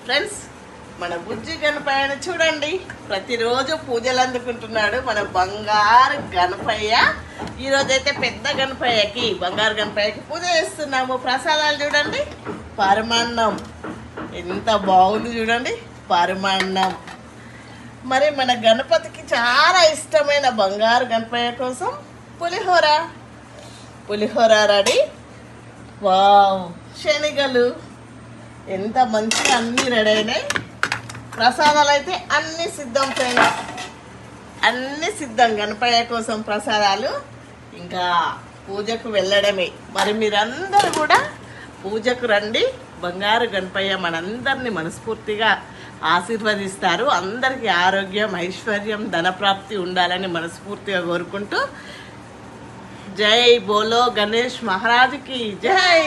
Friends, మన బుజ్జి గణపయ్యను చూడండి, ప్రతిరోజు పూజలు అందుకుంటున్నాడు మన బంగారు గణపయ్య. ఈరోజైతే పెద్ద గణపయ్యకి, బంగారు గణపయ్యకి పూజ చేస్తున్నాము. ప్రసాదాలు చూడండి, పరమాన్నం ఎంత బాగుంది చూడండి, పరమాన్నం. మరి మన గణపతికి చాలా ఇష్టమైన బంగారు గణపయ్య కోసం పులిహోర రెడీ. వావ్, శనగలు ఎంత మంచిగా అన్నీ రెడీ అయినాయి. ప్రసాదాలు అయితే అన్నీ సిద్ధం ఫ్రెండ్స్, అన్నీ సిద్ధం గణపయ్య కోసం ప్రసాదాలు. ఇంకా పూజకు వెళ్ళడమే. మరి మీరందరూ కూడా పూజకు రండి. బంగారు గణపయ్య మనందరినీ మనస్ఫూర్తిగా ఆశీర్వదిస్తారు. అందరికీ ఆరోగ్యం, ఐశ్వర్యం, ధనప్రాప్తి ఉండాలని మనస్ఫూర్తిగా కోరుకుంటూ, జై బోలో గణేష్ మహారాజుకి జై.